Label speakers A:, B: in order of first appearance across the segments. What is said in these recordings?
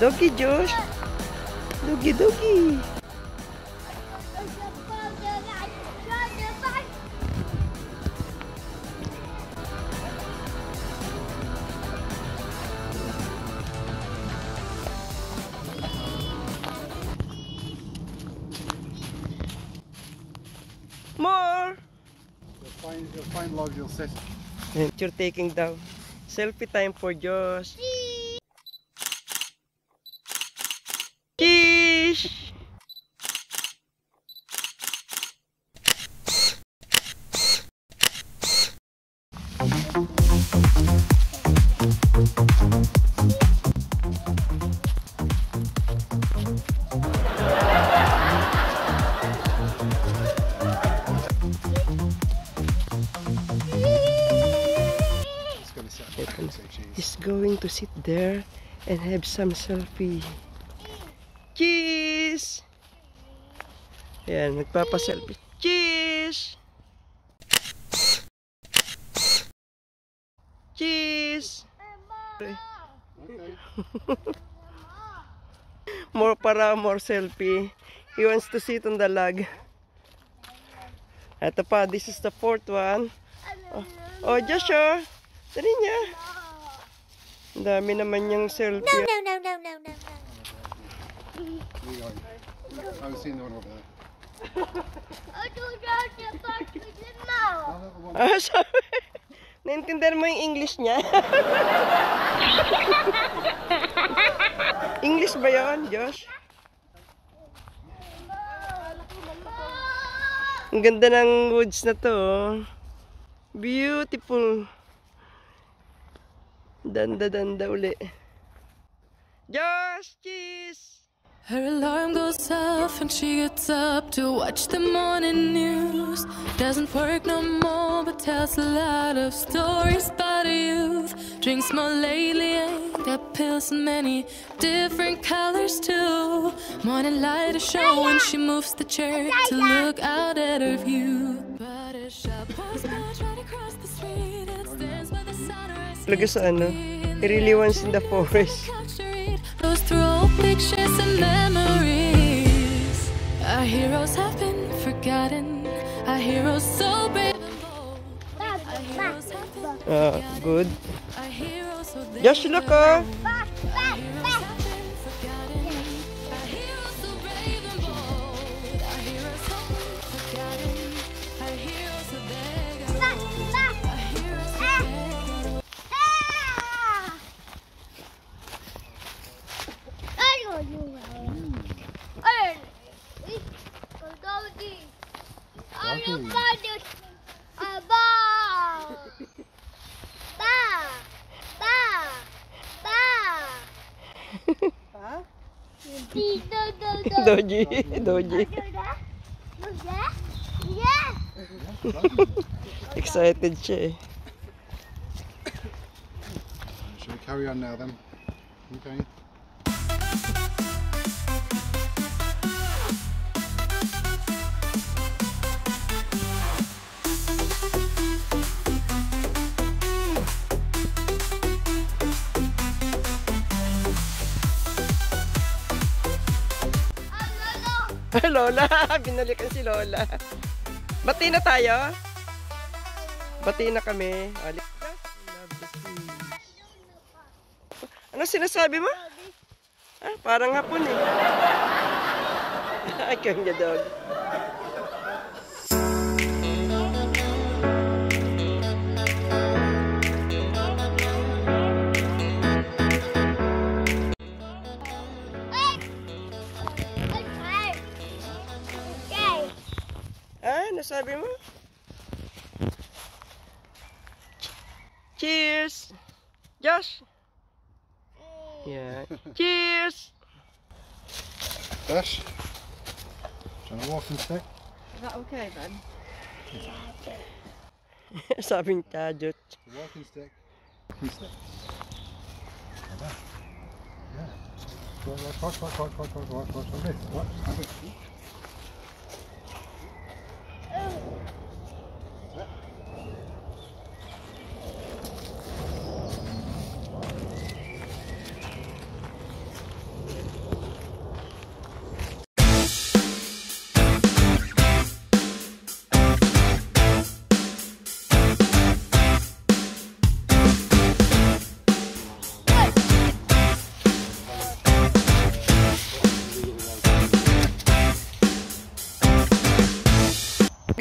A: Doggy, Josh. Doggy, doggy. More.
B: You'll find logs, you'll sit.
A: And you're taking down. Selfie time for Josh. Cheese. He's going to sit there and have some selfie. Cheese! Ayan, nagpapa-selfie. Cheese! Cheese!
B: Okay.
A: More para more selfie. He wants to sit on the log. Ito pa, this is the fourth one. Oh, Joshua! Dali niya. Ang dami naman niyang selfie.
C: No.
B: I was seeing the one over there.
A: Ah, sabi. Naintindihan mo yung English niya? English ba yun, Josh? Ang ganda ng woods na to. Beautiful. Danda uli. Josh, cheese!
D: Her alarm goes off and she gets up to watch the morning news. Doesn't work no more but tells a lot of stories about her youth. Drinks more lately and got pills in many different colors too. Morning light is showing she moves the chair to look out at her view. But a shop was built right across the street. It stands by the sunrise.
A: Laga sa ano? He really wants in the forest.
D: Goes through old pictures and memories. Our heroes have been forgotten. Our heroes so brave and bold. Our heroes have been
A: Good.
D: Our heroes so they
A: Josh, look oh!
D: Our heroes have been forgotten. Our heroes so brave and bold. Our heroes have been forgotten. Our heroes so they go. Our heroes so they go.
A: Doji. Excited siya eh.
B: Should we carry on now then? Okay.
A: Lola, binalikan si Lola. Bati na tayo? Bati na kami. Ano sinasabi mo? Ah, parang hapon eh. Ay, kanya dog. Sabi mo? Cheers! Josh! Yeah. Cheers!
B: Dash, trying to walk and stick.
C: Is that okay then?
A: Sabi niya, Jut.
B: Walking stick. Walking stick. Like that. Yeah. Watch this. Watch.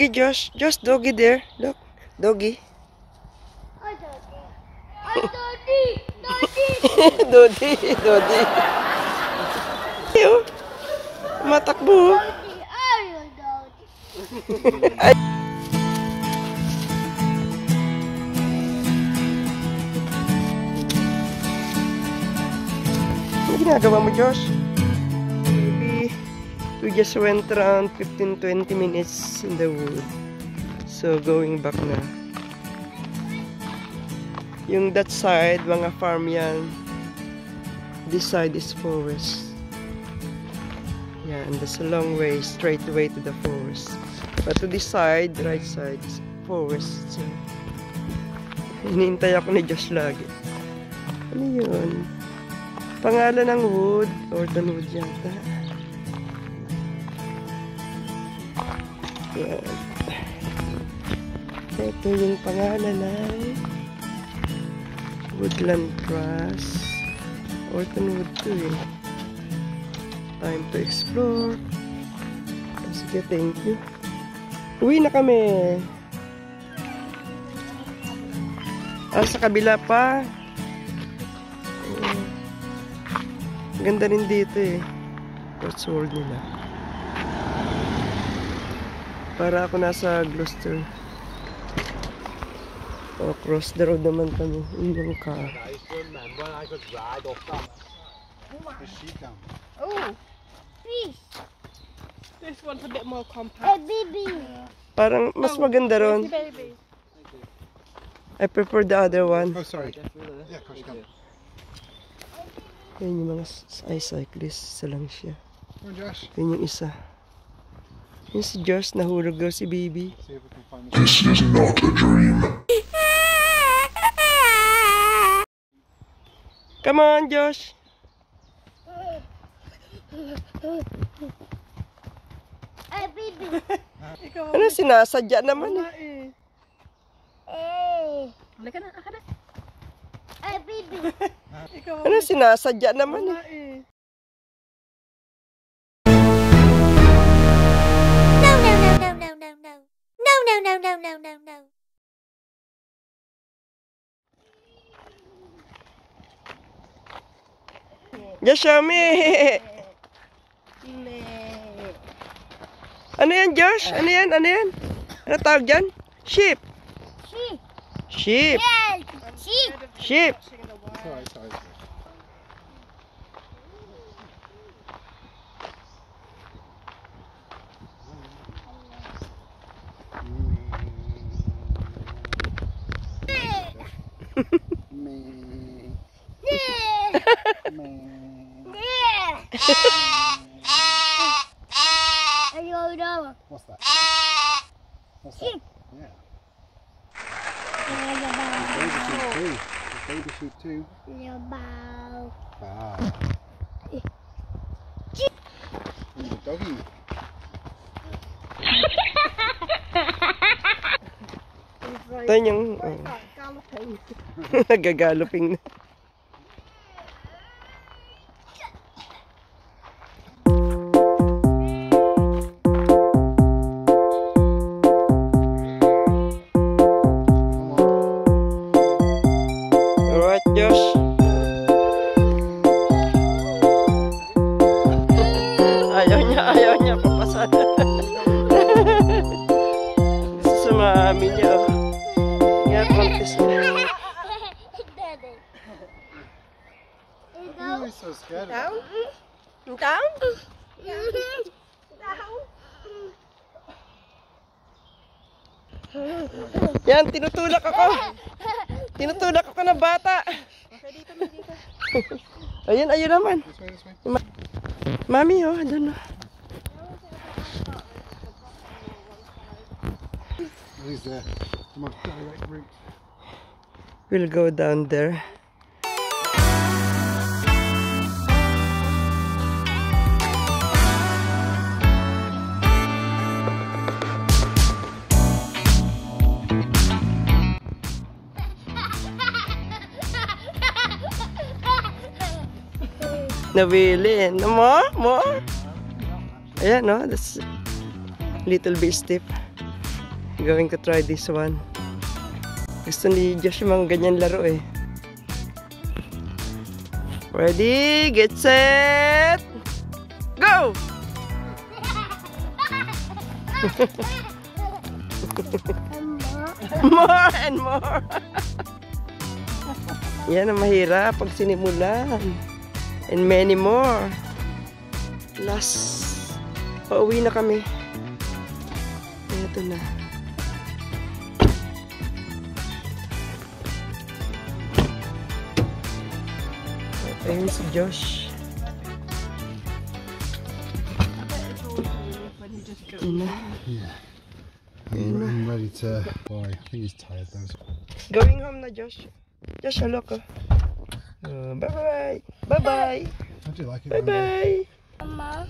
A: Doggy, Josh. Josh, doggy there. Look. Doggy.
C: Hi, Daddy. Hi, Daddy. Daddy.
A: Dodi. Dodi. Yo. Matakbo.
C: Daddy. Are you Daddy?
A: Ay. Ano ginagawa mo, Josh? Maybe we just went around 15-20 minutes in the wood. So, going back na. Yung that side, mga farm yan. This side is forest. Yeah, and that's a long way, straight way to the forest. But to this side, the right side, is forest. So, hinihintay ako ni Josh lagi. Ano yun? Pangalan ng wood, Ortonwood yata. Yan. Ito yung pangalan ng woodland grass. Ortonwood to eh. Time to explore. Sige, thank you. Uwi na kami. Sa kabila pa. Ganda rin dito eh. What's world nila. Para ako nasa Gloucester. Across the road naman kami. Yung car.
C: Oh, fish.
E: This one's a bit more compact.
C: A baby.
A: Parang mas maganda ron.
E: Baby.
A: I prefer the other one.
B: Oh, sorry. Yeah, of course you can.
A: Yan yung mga cyclist. Isa lang siya.
B: Come on, Josh.
A: Yan yung isa. Yung si Josh, nahulog daw si baby.
B: See if we can find
F: This is not a dream.
A: Come on, Josh.
C: A baby.
A: Ano sinasadya naman eh.
E: Halika na, halika na.
C: A baby.
A: Ano sinasadya naman eh.
C: No, no, no, no, no, no, no. No, no, no, no, no, no, no.
A: Josh, show me. Ano yan, Josh? Ano yan? Ano yan? Ano tawag dyan? Sheep.
C: Sheep.
A: Sheep.
C: Yes. Sheep.
A: Sheep.
B: Sorry, sorry.
C: Ayun.
B: What's that? What's that?
C: Sheep.
B: Yeah. Baby sheep too. There's baby sheep too.
C: Yabaw.
B: Ah. And the doggy.
A: Ito yung... Oh. Nagagaloping na. Alright, Josh. Ayaw niya, papasada. Gusto sa mami niya. Nga, kontes niya.
C: Daddy.
B: Why are you so scared of
E: Down?
B: it?
E: Down?
A: Yan, tinutulak ako. Tinutulak ako ng bata. Ayun naman.
B: This way, this way.
A: Mami, oh, doon.
B: He's there. Come on, direct route.
A: We'll go down there. Nawili. Mo? Ayan, no? That's little bit steep. Going to try this one. Gusto ni Josh yung mga ganyan laro eh. Ready, get set, go! More and more. Yan ang mahirap pag sinimulan. And many more. Last. Pauwi na kami. Ito na. Ayun si Josh. Yun na.
B: Yeah. I'm ready to buy. I think he's tired though.
A: Going home na, Josh. Josh, hello ko. Bye-bye. Bye-bye.
B: I do like it.
A: Bye-bye.
C: Mama.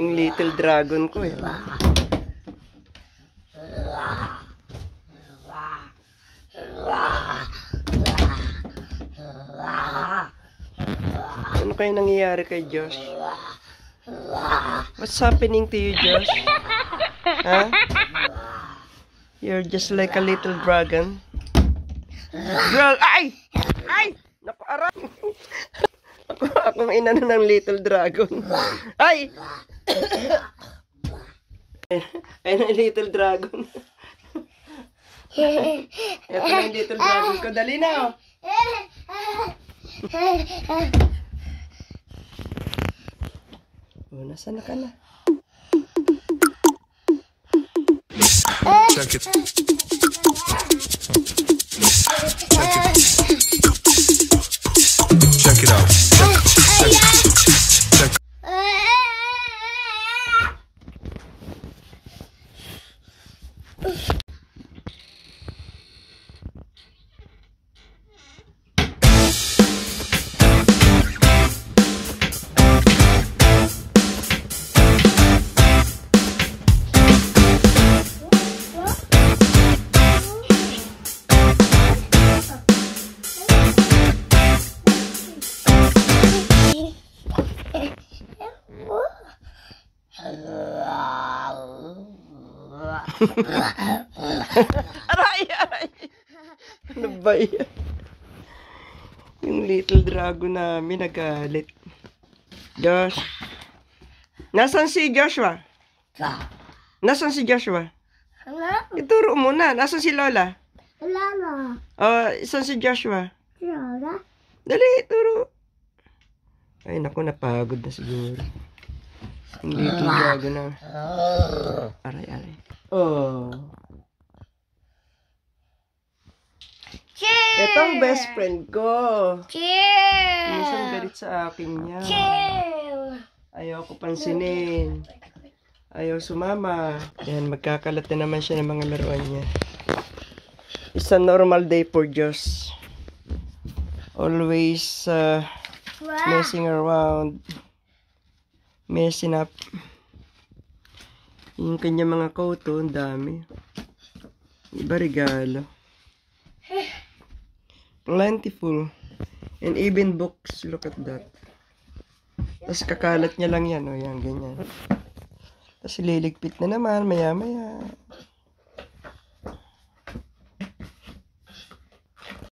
A: Yung little dragon ko eh. Ano kaya nangyayari kay Josh? What's happening to you, Josh? Huh? You're just like a little dragon. Ay! Ay! Naku, aray! Akong inano ng little dragon. Ay! Ayun ang little dragon. Ito na yung little dragon ko. Dali na, oh. Oh, nasaan na ka na?
F: Check it. Check it out. Check.
A: Aray, aray. Ano ba yan? Yung little dragon namin nagalit. Josh. Nasaan si Joshua? Nasaan si Joshua? Ituro mo na. Nasaan si Lola?
C: Lala.
A: Saan si Joshua?
C: Lala.
A: Dali, turo. Ay, naku, napagod na siguro. Yung little dragon na. Aray, aray. Oh.
C: Cheer.
A: Ito ang best friend ko.
C: Cheer.
A: Minsan galit sa akin niya.
C: Cheer.
A: Ayaw ko pansinin. Ayaw sumama. Yan, magkakalat na naman siya ng mga laruan niya. It's a normal day for Josh. Always messing around. Messing up. Yung kanya mga koto, ang dami. Iba regalo. Plentiful. And even books, look at that. Tapos kakalat niya lang yan, o yan, ganyan. Tapos liligpit na naman, maya-maya.